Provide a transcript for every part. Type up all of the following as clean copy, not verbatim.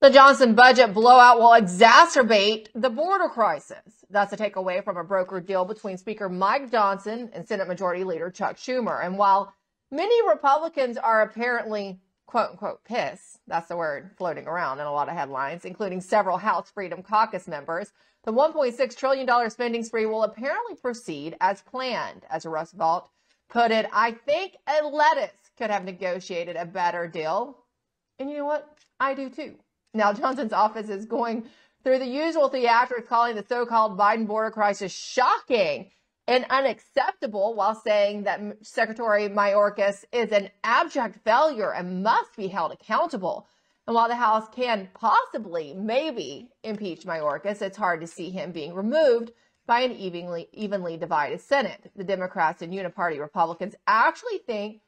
The Johnson budget blowout will exacerbate the border crisis. That's a takeaway from a brokered deal between Speaker Mike Johnson and Senate Majority Leader Chuck Schumer. And while many Republicans are apparently, quote unquote, pissed, that's the word floating around in a lot of headlines, including several House Freedom Caucus members, the $1.6 trillion spending spree will apparently proceed as planned. As Roosevelt put it, I think a lettuce could have negotiated a better deal. And you know what? I do too. Now, Johnson's office is going through the usual theatrics, calling the so-called Biden border crisis shocking and unacceptable, while saying that Secretary Mayorkas is an abject failure and must be held accountable. And while the House can possibly, maybe, impeach Mayorkas, it's hard to see him being removed by an evenly divided Senate. The Democrats and uniparty Republicans actually think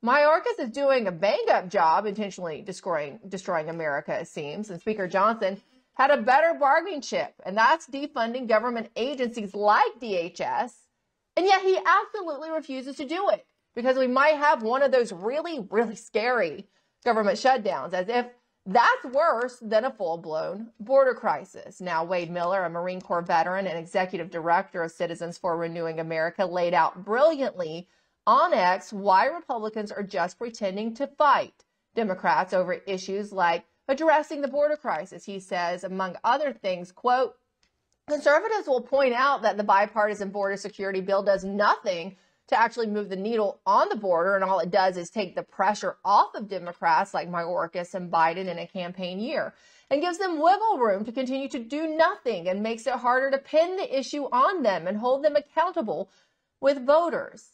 Mayorkas is doing a bang-up job intentionally destroying America, it seems. And Speaker Johnson had a better bargaining chip, and that's defunding government agencies like DHS. And yet he absolutely refuses to do it because we might have one of those really, really scary government shutdowns, as if that's worse than a full-blown border crisis. Now, Wade Miller, a Marine Corps veteran and executive director of Citizens for Renewing America, laid out brilliantly on X why Republicans are just pretending to fight Democrats over issues like addressing the border crisis. He says, among other things, quote, conservatives will point out that the bipartisan border security bill does nothing to actually move the needle on the border, and all it does is take the pressure off of Democrats like Mayorkas and Biden in a campaign year, and gives them wiggle room to continue to do nothing, and makes it harder to pin the issue on them and hold them accountable with voters.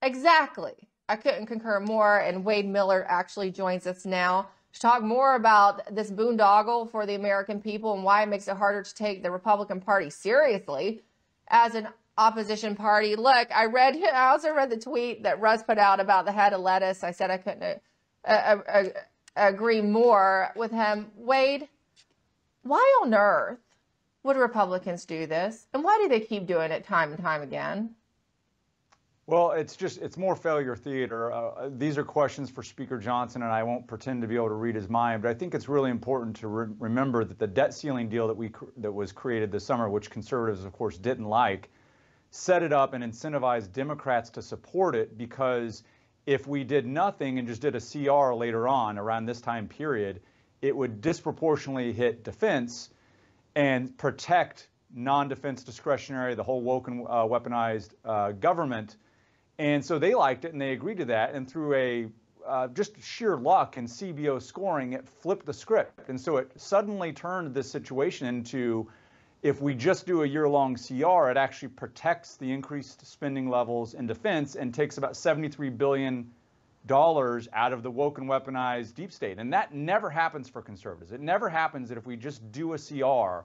Exactly. I couldn't concur more, and Wade Miller actually joins us now to talk more about this boondoggle for the American people and why it makes it harder to take the Republican Party seriously as an opposition party. Look, I also read the tweet that Russ put out about the head of lettuce. I said I couldn't agree more with him. Wade, why on earth would Republicans do this? And why do they keep doing it time and time again? Well, it's more failure theater. These are questions for Speaker Johnson, and I won't pretend to be able to read his mind, but I think it's really important to remember that the debt ceiling deal that was created this summer, which conservatives, of course, didn't like, set it up and incentivized Democrats to support it, because if we did nothing and just did a CR later on around this time period, it would disproportionately hit defense and protect non-defense discretionary, the whole woke and weaponized government. And so they liked it and they agreed to that. And through a just sheer luck and CBO scoring, it flipped the script. And so it suddenly turned this situation into, if we just do a year-long CR, it actually protects the increased spending levels in defense and takes about $73 billion out of the woke and weaponized deep state. And that never happens for conservatives. It never happens that if we just do a CR,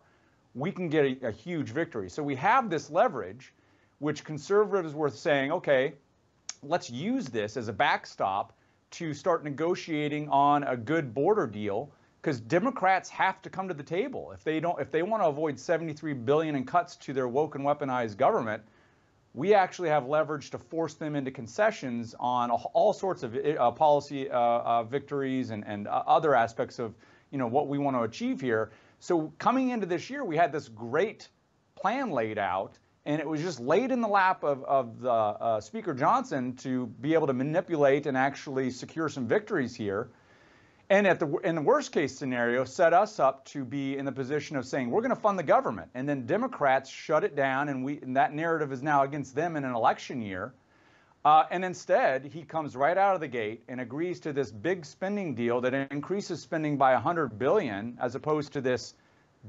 we can get a huge victory. So we have this leverage, which conservatives were saying, okay, let's use this as a backstop to start negotiating on a good border deal, because Democrats have to come to the table. If they want to avoid $73 billion in cuts to their woke and weaponized government, we actually have leverage to force them into concessions on all sorts of policy victories and other aspects of what we want to achieve here. So coming into this year, we had this great plan laid out, and it was just laid in the lap of the Speaker Johnson to be able to manipulate and actually secure some victories here. And in the worst case scenario, set us up to be in the position of saying, we're going to fund the government. And then Democrats shut it down, and that narrative is now against them in an election year. And instead, he comes right out of the gate and agrees to this big spending deal that increases spending by $100 billion, as opposed to this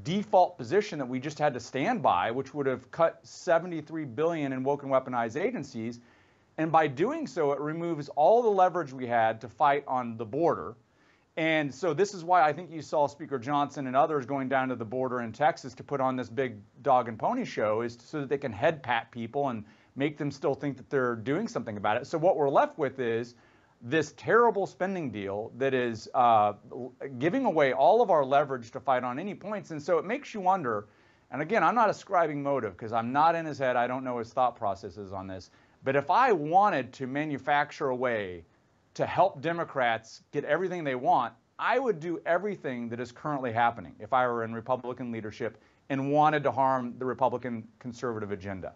default position that we just had to stand by, which would have cut $73 billion in woke and weaponized agencies. And by doing so, it removes all the leverage we had to fight on the border. And so this is why I think you saw Speaker Johnson and others going down to the border in Texas to put on this big dog and pony show, is so that they can head pat people and make them still think that they're doing something about it. So what we're left with is this terrible spending deal that is giving away all of our leverage to fight on any points. And so it makes you wonder, and again, I'm not ascribing motive because I'm not in his head. I don't know his thought processes on this. But if I wanted to manufacture a way to help Democrats get everything they want, I would do everything that is currently happening if I were in Republican leadership and wanted to harm the Republican conservative agenda.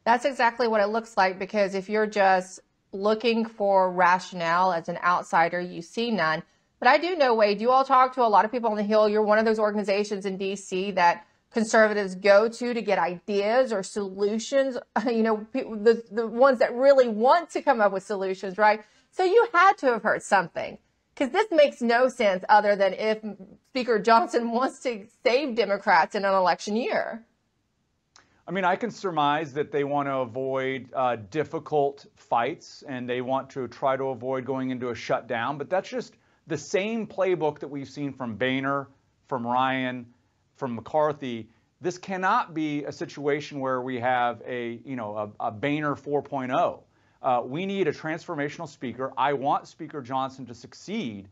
That's exactly what it looks like, because if you're just looking for rationale as an outsider, you see none. But I do know, Wade, you all talk to a lot of people on the Hill. You're one of those organizations in D.C. that conservatives go to get ideas or solutions, the ones that really want to come up with solutions, right? So you had to have heard something, because this makes no sense other than if Speaker Johnson wants to save Democrats in an election year. I mean, I can surmise that they want to avoid difficult fights and they want to try to avoid going into a shutdown, but that's just the same playbook that we've seen from Boehner, from Ryan, from McCarthy. This cannot be a situation where we have a Boehner 4.0. We need a transformational speaker. I want Speaker Johnson to succeed,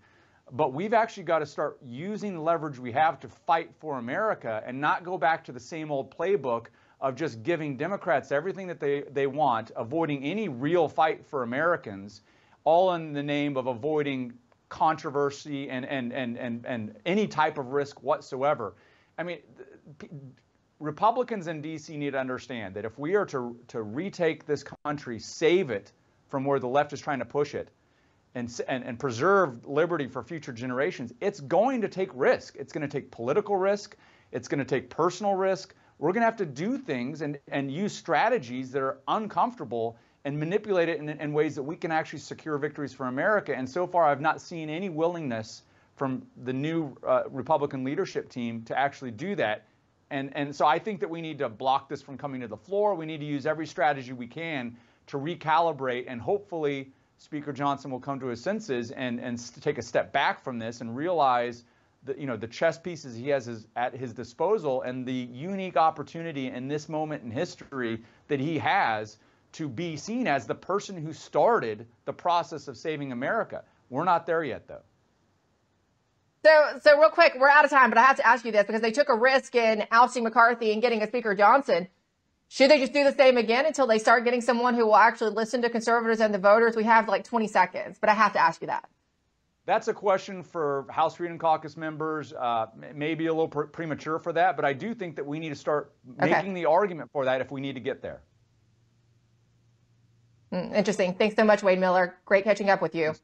but we've actually got to start using the leverage we have to fight for America and not go back to the same old playbook of just giving Democrats everything that they want, avoiding any real fight for Americans, all in the name of avoiding controversy and any type of risk whatsoever. I mean, Republicans in D.C. need to understand that if we are to retake this country, save it from where the left is trying to push it, and preserve liberty for future generations, it's going to take risk. It's going to take political risk. It's going to take personal risk. We're going to have to do things and use strategies that are uncomfortable and manipulate it in ways that we can actually secure victories for America. And so far, I've not seen any willingness from the new Republican leadership team to actually do that. And so I think that we need to block this from coming to the floor. We need to use every strategy we can to recalibrate, and hopefully Speaker Johnson will come to his senses and take a step back from this and realize that, the chess pieces he has at his disposal and the unique opportunity in this moment in history that he has to be seen as the person who started the process of saving America. We're not there yet, though. So real quick, we're out of time, but I have to ask you this, because they took a risk in ousting McCarthy and getting a Speaker Johnson. Should they just do the same again until they start getting someone who will actually listen to conservatives and the voters? We have like 20 seconds, but I have to ask you that. That's a question for House Freedom Caucus members. Maybe a little premature for that, but I do think that we need to start making the argument for that if we need to get there. Interesting. Thanks so much, Wade Miller. Great catching up with you.